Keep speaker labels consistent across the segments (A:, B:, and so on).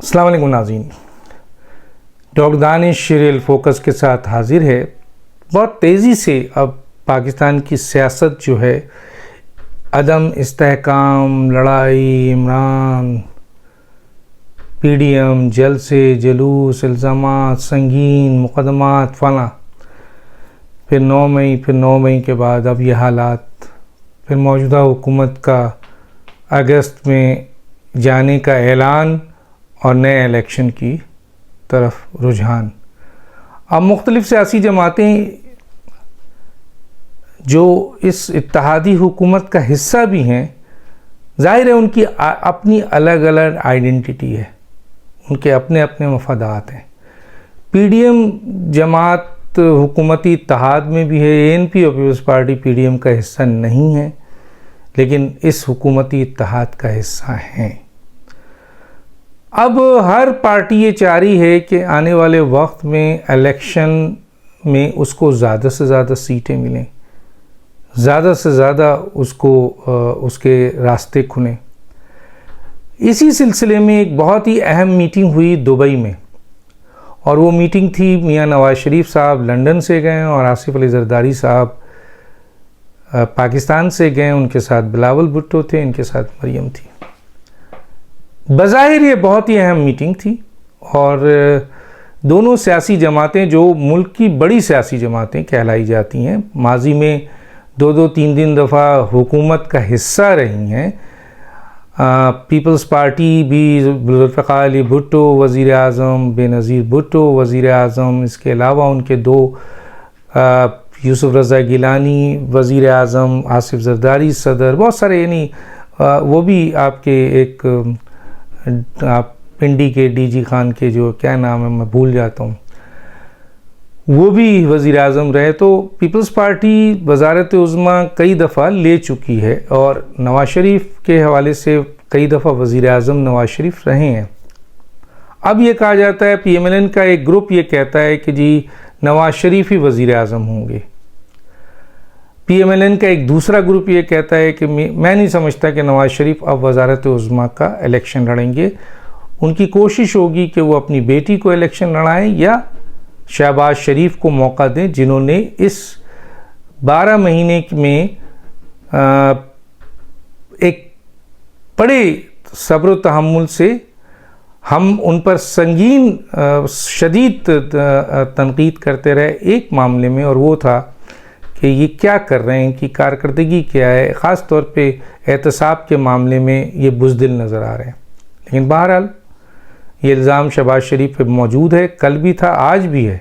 A: अस्सलाम वालेकुम नाज़रीन, डॉक्टर दानिश रियल फोकस के साथ हाजिर है। बहुत तेज़ी से अब पाकिस्तान की सियासत जो है अदम इस्तेहकाम, लड़ाई, इमरान, पीडीएम, जलसे, जुलूस, इल्ज़ामात, संगीन मुकदमात फला, फिर 9 मई के बाद अब ये हालात, फिर मौजूदा हुकूमत का अगस्त में जाने का ऐलान और नए इलेक्शन की तरफ रुझान। अब मुख्तलिफ़ सियासी जमातें जो इस इत्तेहादी हुकूमत का हिस्सा भी हैं, ज़ाहिर है उनकी अपनी अलग अलग आइडेंटिटी है, उनके अपने अपने मफादात हैं। पीडीएम जमात हुकूमती इत्तेहाद में भी है, एएनपी और पीपल्स पार्टी पीडीएम का हिस्सा नहीं है, लेकिन इस हुकूमती इत्तेहाद का हिस्सा हैं। अब हर पार्टी ये चाह रही है कि आने वाले वक्त में इलेक्शन में उसको ज़्यादा से ज़्यादा सीटें मिलें, ज़्यादा से ज़्यादा उसको उसके रास्ते खुलें। इसी सिलसिले में एक बहुत ही अहम मीटिंग हुई दुबई में, और वो मीटिंग थी मियां नवाज शरीफ साहब लंदन से गए और आसिफ अली जरदारी साहब पाकिस्तान से गए। उनके साथ बिलावल भुट्टो थे, इनके साथ मरियम थी। बज़ाहिर ये बहुत ही अहम मीटिंग थी और दोनों सियासी जमातें जो मुल्क की बड़ी सियासी जमातें कहलाई जाती हैं, माजी में 2-3 दफ़ा हुकूमत का हिस्सा रही हैं। पीपल्स पार्टी भी जुल्फ़िकार अली भुट्टो वज़ीर आज़म, बेनज़ीर भुट्टो वज़ीर आज़म, इसके अलावा उनके दो यूसुफ रज़ा गिलानी वज़ीर आज़म, आसिफ जरदारी सदर, बहुत सारे, यानी वो भी आपके एक आप पिंडी के डीजी खान के जो क्या नाम है मैं भूल जाता हूँ, वो भी वज़ीर आज़म रहे। तो पीपल्स पार्टी वज़ारत उज़्मा कई दफ़ा ले चुकी है और नवाज शरीफ के हवाले से कई दफ़ा वज़ीर आज़म नवाज शरीफ रहे हैं। अब ये कहा जाता है, पीएमएलएन का एक ग्रुप ये कहता है कि जी नवाज शरीफ ही वज़ीर आज़म होंगे। पीएमएलएन का एक दूसरा ग्रुप ये कहता है कि मैं नहीं समझता कि नवाज शरीफ अब वज़ारत उज़्मा का इलेक्शन लड़ेंगे। उनकी कोशिश होगी कि वो अपनी बेटी को इलेक्शन लड़ाएं या शहबाज शरीफ को मौका दें, जिन्होंने इस 12 महीने में एक बड़े सब्र तहम्मुल से हम उन पर संगीन शदीद तनकीद करते रहे एक मामले में, और वो था कि ये क्या कर रहे हैं, इनकी कारकर्दगी क्या है। ख़ास तौर पे एहतसाब के मामले में ये बुज़दिल नज़र आ रहे हैं। लेकिन बहरहाल ये इल्ज़ाम शहबाज शरीफ पे मौजूद है, कल भी था, आज भी है।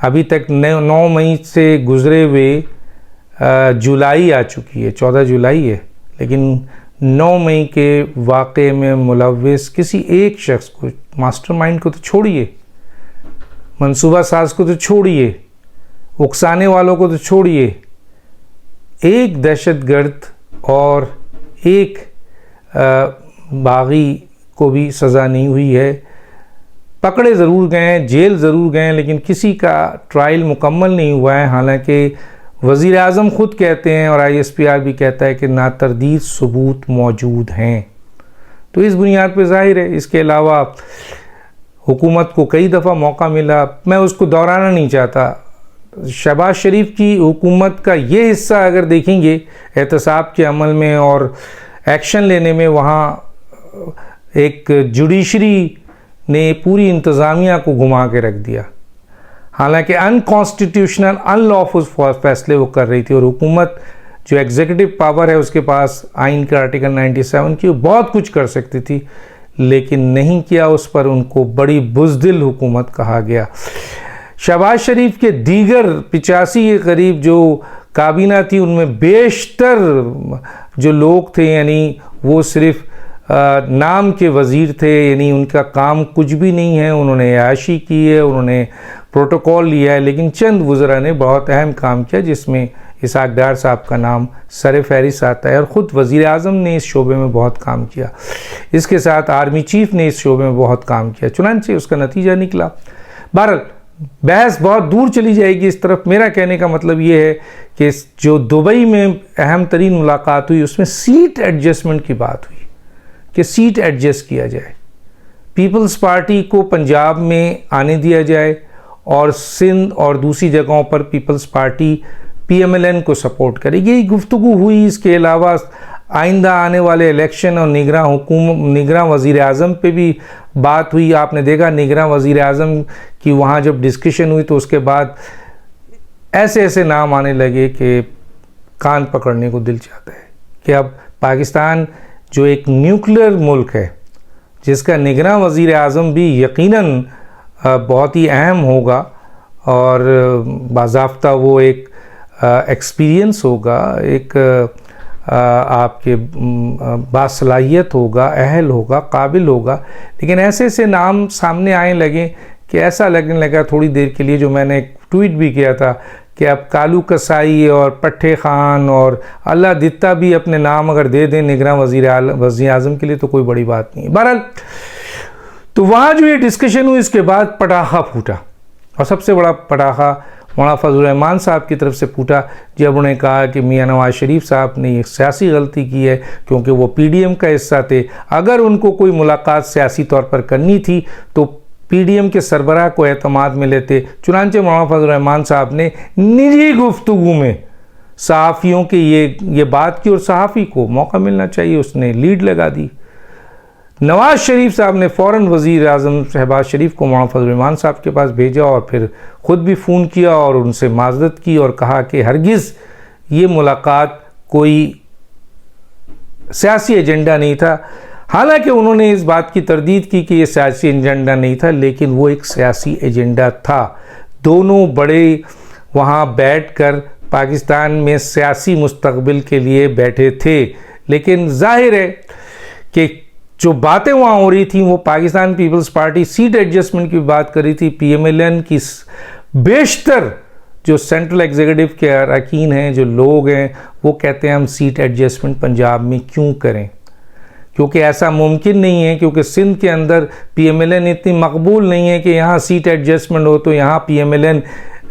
A: अभी तक 9 मई से गुज़रे हुए जुलाई आ चुकी है, 14 जुलाई है, लेकिन 9 मई के वाक़े में मुलव्विस किसी एक शख्स को, मास्टरमाइंड को तो छोड़िए, मंसूबा साज को तो छोड़िए, उकसाने वालों को तो छोड़िए, एक दहशतगर्द और एक बागी को भी सज़ा नहीं हुई है। पकड़े ज़रूर गए हैं, जेल ज़रूर गए हैं, लेकिन किसी का ट्रायल मुकम्मल नहीं हुआ है। हालांकि वज़ीर आज़म ख़ुद कहते हैं और ISPR भी कहता है कि नातरदीद सबूत मौजूद हैं। तो इस बुनियाद पर ज़ाहिर है, इसके अलावा हुकूमत को कई दफ़ा मौका मिला, मैं उसको दोहराना नहीं चाहता। शहबाज शरीफ की हुकूमत का ये हिस्सा अगर देखेंगे एहतसाब के अमल में और एक्शन लेने में, वहाँ एक जुडिशरी ने पूरी इंतज़ामिया को घुमा के रख दिया। हालांकि अनकॉन्स्टिट्यूशनल अनलॉफुल फैसले वो कर रही थी, और हुकूमत जो एग्जीक्यूटिव पावर है उसके पास आइन का आर्टिकल 97 की, वो बहुत कुछ कर सकती थी, लेकिन नहीं किया। उस पर उनको बड़ी बुज़दिल हुकूमत कहा गया। शहबाज शरीफ के दीगर 85 के करीब जो काबीना थी, उनमें बेशतर जो लोग थे, यानी वो सिर्फ नाम के वज़ीर थे, यानी उनका काम कुछ भी नहीं है। उन्होंने याशी की है, उन्होंने प्रोटोकॉल लिया है, लेकिन चंद वज़रा ने बहुत अहम काम किया, जिसमें इसहाक डार साहब का नाम सर फहरिस्त आता है, और ख़ुद वज़ीर आज़म ने इस शोबे में बहुत काम किया। इसके साथ आर्मी चीफ़ ने इस शोबे में बहुत काम किया, चुनांचे उसका नतीजा निकला। बहरहाल बहस बहुत दूर चली जाएगी इस तरफ। मेरा कहने का मतलब ये है कि जो दुबई में अहम तरीन मुलाकात हुई, उसमें सीट एडजस्टमेंट की बात हुई कि सीट एडजस्ट किया जाए। पीपल्स पार्टी को पंजाब में आने दिया जाए और सिंध और दूसरी जगहों पर पीपल्स पार्टी पीएमएलएन को सपोर्ट करे। यही गुफ्तगू हुई। इसके अलावा आइंदा आने वाले इलेक्शन और निगरां वज़ीर आज़म पे भी बात हुई। आपने देखा निगरां वज़ीर आज़म की वहाँ जब डिस्कशन हुई तो उसके बाद ऐसे ऐसे नाम आने लगे कि कान पकड़ने को दिल चाहता है कि अब पाकिस्तान जो एक न्यूक्लियर मुल्क है, जिसका निगरां वज़ीर आज़म भी यकीनन बहुत ही अहम होगा और बाज़ाफ्ता वो एक एक्सपीरियंस होगा, एक आपके बासलाहियत होगा, अहल होगा, काबिल होगा। लेकिन ऐसे ऐसे नाम सामने आने लगे कि ऐसा लगने लगा थोड़ी देर के लिए, जो मैंने एक ट्वीट भी किया था कि अब कालू कसाई और पट्टे खान और अल्लाह दित्ता भी अपने नाम अगर दे दें निगरां वज़ीर आज़म के लिए तो कोई बड़ी बात नहीं है। बहरहाल तो वहाँ जो ये डिस्कशन हुई, इसके बाद पटाखा फूटा और सबसे बड़ा पटाखा मौलाना फजल रहमान साहब की तरफ से फूटा जब उन्होंने कहा कि मियां नवाज शरीफ साहब ने एक सियासी गलती की है क्योंकि वो पीडीएम का हिस्सा थे। अगर उनको कोई मुलाकात सियासी तौर पर करनी थी तो पीडीएम के सरबराह को एतमाद में लेते। चुनांचे मौलाना फजल रहमान साहब ने निजी गुफ्तगू में सहाफ़ियों के ये बात की और सहाफ़ी को मौका मिलना चाहिए, उसने लीड लगा दी। नवाज शरीफ साहब ने फ़ौरन वज़ीर आज़म शहबाज शरीफ को मौलाना फजल रहमान साहब के पास भेजा और फिर ख़ुद भी फ़ोन किया और उनसे माज़रत की और कहा कि हरगिज़ ये मुलाकात कोई सियासी एजेंडा नहीं था। हालांकि उन्होंने इस बात की तरदीद की कि ये सियासी एजेंडा नहीं था, लेकिन वो एक सियासी एजेंडा था। दोनों बड़े वहाँ बैठकर पाकिस्तान में सियासी मुस्तक़बिल के लिए बैठे थे। लेकिन जाहिर है कि जो बातें वहाँ हो रही थी वो Pakistan peoples party seat adjustment की बात कर रही थी। पीएमएलएन की बेशतर जो सेंट्रल एग्जीक्यूटिव के अरकान हैं, जो लोग हैं, वो कहते हैं हम सीट एडजस्टमेंट पंजाब में क्यों करें, क्योंकि ऐसा मुमकिन नहीं है, क्योंकि सिंध के अंदर पीएमएलएन इतनी मकबूल नहीं है कि यहाँ सीट एडजस्टमेंट हो तो यहाँ पीएमएलएन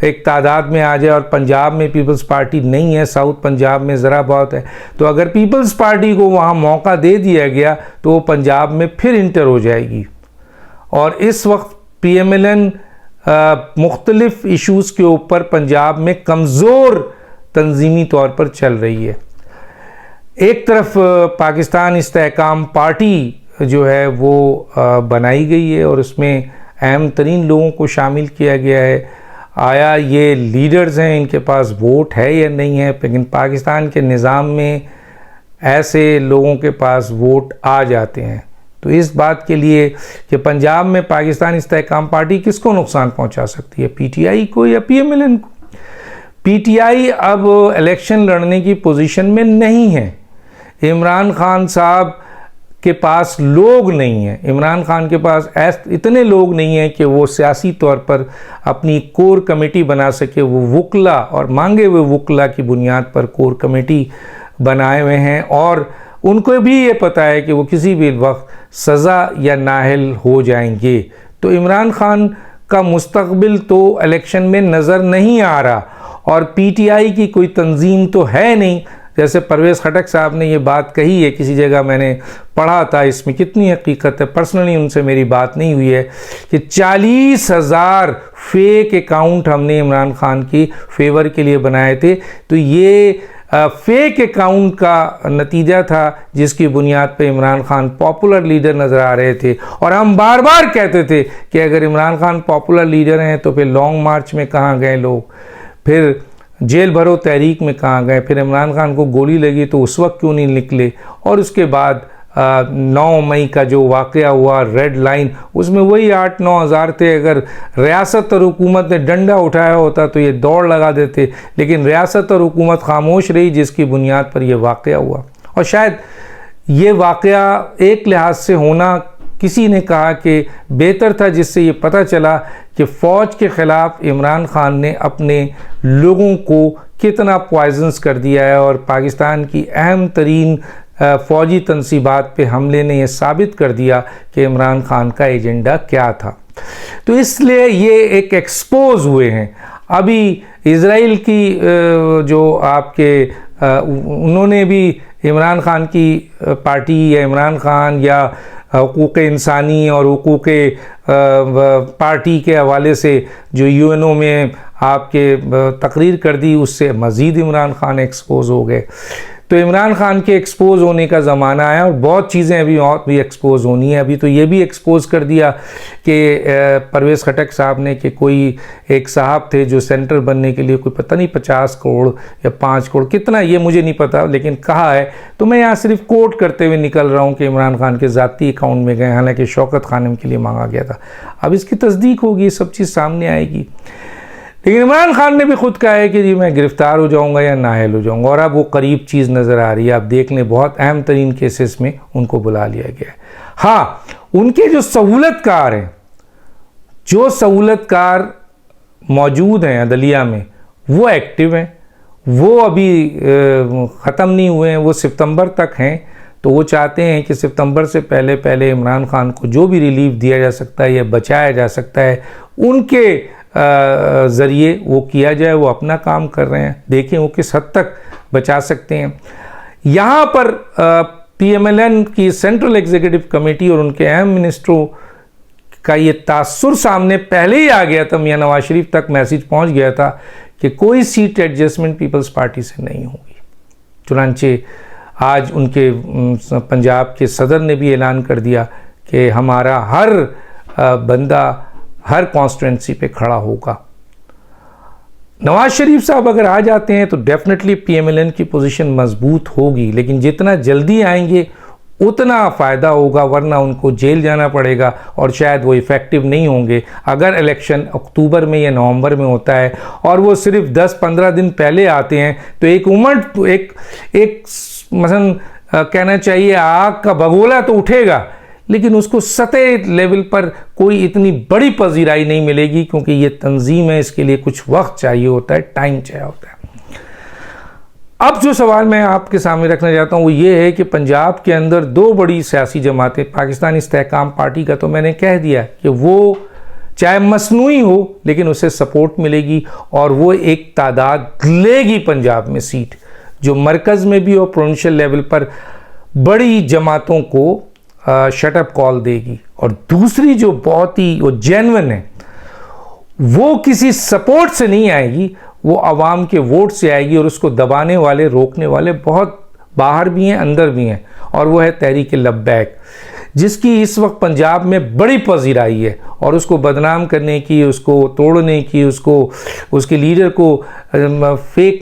A: एक तादाद में आ जाए और पंजाब में पीपल्स पार्टी नहीं है, साउथ पंजाब में ज़रा बहुत है। तो अगर पीपल्स पार्टी को वहाँ मौका दे दिया गया तो वो पंजाब में फिर इंटर हो जाएगी। और इस वक्त पीएमएलएन मुख्तलिफ इश्यूज़ के ऊपर पंजाब में कमज़ोर तंजीमी तौर पर चल रही है। एक तरफ पाकिस्तान इस्तेहकाम पार्टी जो है वो बनाई गई है और उसमें अहम तरीन लोगों को शामिल किया गया है। आया ये लीडर्स हैं, इनके पास वोट है या नहीं है, लेकिन पाकिस्तान के निज़ाम में ऐसे लोगों के पास वोट आ जाते हैं। तो इस बात के लिए कि पंजाब में पाकिस्तान इस्तेहकाम पार्टी किसको नुकसान पहुंचा सकती है, पीटीआई को या पीएमएलएन को। पीटीआई अब इलेक्शन लड़ने की पोजीशन में नहीं है। इमरान खान साहब के पास लोग नहीं हैं, इमरान खान के पास इतने लोग नहीं हैं कि वो सियासी तौर पर अपनी कोर कमेटी बना सके। वो वुकला और मांगे हुए वुकला की बुनियाद पर कोर कमेटी बनाए हुए हैं और उनको भी ये पता है कि वो किसी भी वक्त सज़ा या नाअहल हो जाएंगे। तो इमरान खान का मुस्तकबिल तो इलेक्शन में नज़र नहीं आ रहा और पीटीआई की कोई तंजीम तो है नहीं। जैसे परवेज़ खटक साहब ने ये बात कही है, किसी जगह मैंने पढ़ा था, इसमें कितनी हकीकत है, पर्सनली उनसे मेरी बात नहीं हुई है, कि 40,000 फेक अकाउंट हमने इमरान खान की फेवर के लिए बनाए थे। तो ये फेक अकाउंट का नतीजा था जिसकी बुनियाद पे इमरान खान पॉपुलर लीडर नज़र आ रहे थे। और हम बार बार कहते थे कि अगर इमरान खान पॉपुलर लीडर हैं तो फिर लॉन्ग मार्च में कहाँ गए लोग, फिर जेल भरो तहरीक में कहाँ गए, फिर इमरान खान को गोली लगी तो उस वक्त क्यों नहीं निकले। और उसके बाद 9 मई का जो वाक़या हुआ रेड लाइन, उसमें वही 8-9 हज़ार थे। अगर रियासत और हुकूमत ने डंडा उठाया होता तो ये दौड़ लगा देते, लेकिन रियासत और हुकूमत खामोश रही, जिसकी बुनियाद पर यह वाक़या हुआ। और शायद ये वाक़या एक लिहाज से होना, किसी ने कहा कि बेहतर था, जिससे ये पता चला कि फ़ौज के ख़िलाफ़ इमरान खान ने अपने लोगों को कितना पॉइजन्स कर दिया है और पाकिस्तान की अहम तरीन फ़ौजी तनसीबात पे हमले ने यह साबित कर दिया कि इमरान खान का एजेंडा क्या था। तो इसलिए ये एक एक्सपोज हुए हैं। अभी इज़राइल की जो आपके उन्होंने भी इमरान खान की पार्टी या इमरान खान या हुकूक़ इंसानी और हुकूक़ पार्टी के हवाले से जो यूएनओ में आपके तकरीर कर दी, उससे मज़ीद इमरान ख़ान एक्सपोज़ हो गए। तो इमरान ख़ान के एक्सपोज़ होने का ज़माना है और बहुत चीज़ें अभी और भी एक्सपोज़ होनी है। अभी तो ये भी एक्सपोज़ कर दिया कि परवेज़ खटक साहब ने कि कोई एक साहब थे जो सेंटर बनने के लिए कोई पता नहीं 50 करोड़ या 5 करोड़ कितना, ये मुझे नहीं पता, लेकिन कहा है। तो मैं यहाँ सिर्फ कोट करते हुए निकल रहा हूँ कि इमरान ख़ान के ज़ाती अकाउंट में गए, हालांकि शौकत खानम के लिए मांगा गया था। अब इसकी तस्दीक होगी, सब चीज़ सामने आएगी। लेकिन इमरान खान ने भी खुद कहा है कि जी मैं गिरफ़्तार हो जाऊंगा या नाअहल हो जाऊंगा, और अब वो करीब चीज़ नज़र आ रही है। आप देख लें, बहुत अहम तरीन केसेस में उनको बुला लिया गया है। हाँ, उनके जो सहूलतकार हैं, जो सहूलतकार मौजूद हैं अदलिया में, वो एक्टिव हैं, वो अभी ख़त्म नहीं हुए हैं, वो सितंबर तक हैं। तो वो चाहते हैं कि सितंबर से पहले पहले इमरान खान को जो भी रिलीफ दिया जा सकता है या बचाया जा सकता है, उनके ज़रिए वो किया जाए। वो अपना काम कर रहे हैं, देखें वो किस हद तक बचा सकते हैं। यहाँ पर PMLN की सेंट्रल एग्जीक्यूटिव कमेटी और उनके अहम मिनिस्टरों का ये तासुर सामने पहले ही आ गया था, मियां नवाज शरीफ तक मैसेज पहुँच गया था कि कोई सीट एडजस्टमेंट पीपल्स पार्टी से नहीं होगी। चुनांचे आज उनके पंजाब के सदर ने भी ऐलान कर दिया कि हमारा हर बंदा हर कॉन्स्टिट्यूंसी पे खड़ा होगा। नवाज शरीफ साहब अगर आ जाते हैं तो डेफिनेटली PMLN की पोजीशन मजबूत होगी, लेकिन जितना जल्दी आएंगे उतना फ़ायदा होगा, वरना उनको जेल जाना पड़ेगा और शायद वो इफ़ेक्टिव नहीं होंगे। अगर इलेक्शन अक्टूबर में या नवंबर में होता है और वो सिर्फ 10-15 दिन पहले आते हैं तो एक मसलन कहना चाहिए आग का भगोला तो उठेगा, लेकिन उसको सतह लेवल पर कोई इतनी बड़ी पजीराई नहीं मिलेगी, क्योंकि ये तंजीम है, इसके लिए कुछ वक्त चाहिए होता है, टाइम चाहिए होता है। अब जो सवाल मैं आपके सामने रखना चाहता हूँ वो ये है कि पंजाब के अंदर दो बड़ी सियासी जमातें, पाकिस्तानी इस्तेहकाम पार्टी का तो मैंने कह दिया कि वो चाहे मसनूई हो लेकिन उसे सपोर्ट मिलेगी और वो एक तादाद लेगी पंजाब में सीट, जो मरकज़ में भी और प्रोविंशियल लेवल पर बड़ी जमातों को शटअप कॉल देगी। और दूसरी जो बहुत ही वो जेन्युइन है, वो किसी सपोर्ट से नहीं आएगी, वो आवाम के वोट से आएगी, और उसको दबाने वाले रोकने वाले बहुत बाहर भी हैं अंदर भी हैं, और वो है तहरीक लब्बैक, जिसकी इस वक्त पंजाब में बड़ी पजीराई है। और उसको बदनाम करने की, उसको तोड़ने की, उसके लीडर को फेक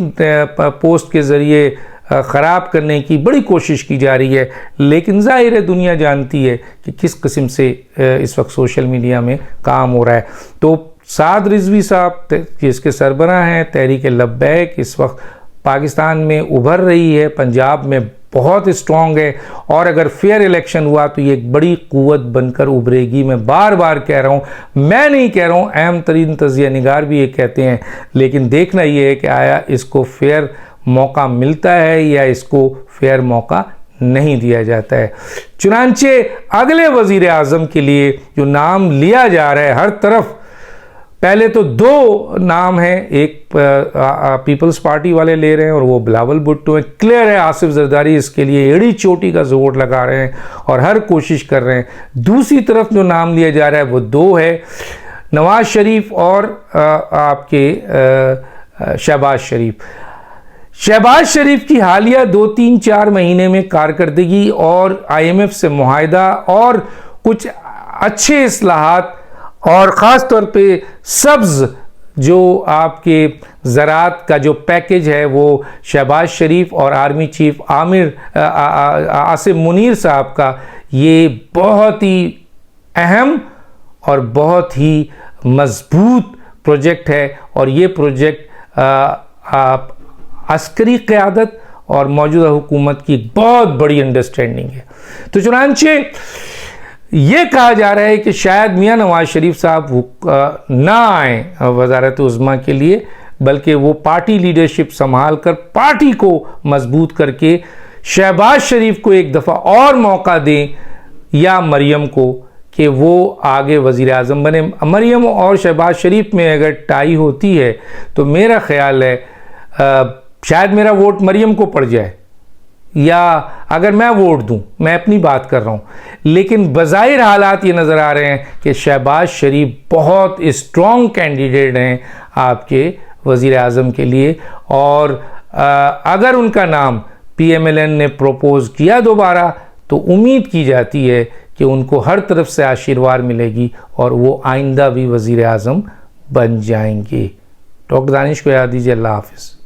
A: पोस्ट के ज़रिए ख़राब करने की बड़ी कोशिश की जा रही है। लेकिन ज़ाहिर है दुनिया जानती है कि किस किस्म से इस वक्त सोशल मीडिया में काम हो रहा है। तो साद रिजवी साहब जिसके सरबराह हैं तहरीक लब्बैक, इस वक्त पाकिस्तान में उभर रही है, पंजाब में बहुत स्ट्रॉन्ग है, और अगर फेयर इलेक्शन हुआ तो ये एक बड़ी क़ुव्वत बनकर उभरेगी। मैं बार बार कह रहा हूँ, मैं नहीं कह रहा हूँ, अहम तरीन तजिया निगार भी ये कहते हैं। लेकिन देखना ये है कि आया इसको फेयर मौका मिलता है या इसको फेयर मौका नहीं दिया जाता है। चुनांचे अगले वज़ीर आज़म के लिए जो नाम लिया जा रहा है हर तरफ, पहले तो दो नाम हैं, एक पीपल्स पार्टी वाले ले रहे हैं और वो बिलावल भुट्टो हैं। क्लियर है आसिफ जरदारी इसके लिए एड़ी चोटी का जोर लगा रहे हैं और हर कोशिश कर रहे हैं। दूसरी तरफ जो नाम लिया जा रहा है वो दो है, नवाज शरीफ और आपके शहबाज शरीफ। शहबाज शरीफ की हालिया 2-3-4 महीने में कारकर्दगी और IMF से मुआहदा और कुछ अच्छे इस्लाहात और ख़ास तौर पे सब्ज़ जो आपके ज़रात का जो पैकेज है वो शहबाज शरीफ और आर्मी चीफ आसिम मुनीर साहब का, ये बहुत ही अहम और बहुत ही मज़बूत प्रोजेक्ट है। और ये प्रोजेक्ट अस्करी क़यादत और मौजूदा हुकूमत की बहुत बड़ी अंडरस्टैंडिंग है। तो चुनांचे ये कहा जा रहा है कि शायद मियां नवाज शरीफ साहब ना आए वज़ारत उज़्मा के लिए, बल्कि वो पार्टी लीडरशिप संभाल कर पार्टी को मजबूत करके शहबाज शरीफ को एक दफ़ा और मौका दें, या मरियम को, कि वो आगे वज़ीर आज़म बने। मरियम और शहबाज शरीफ में अगर टाई होती है तो मेरा ख्याल है शायद मेरा वोट मरियम को पड़ जाए, या अगर मैं वोट दूं, मैं अपनी बात कर रहा हूं, लेकिन बज़ाहिर हालात ये नज़र आ रहे हैं कि शहबाज शरीफ बहुत स्ट्रॉन्ग कैंडिडेट हैं आपके वज़ीर आज़म के लिए। और अगर उनका नाम PMLN ने प्रपोज़ किया दोबारा, तो उम्मीद की जाती है कि उनको हर तरफ से आशीर्वाद मिलेगी और वो आइंदा भी वज़ीर आज़म बन जाएंगे। डॉक्टर दानिश को याद दीजिए। अल्लाह हाफ़िज़।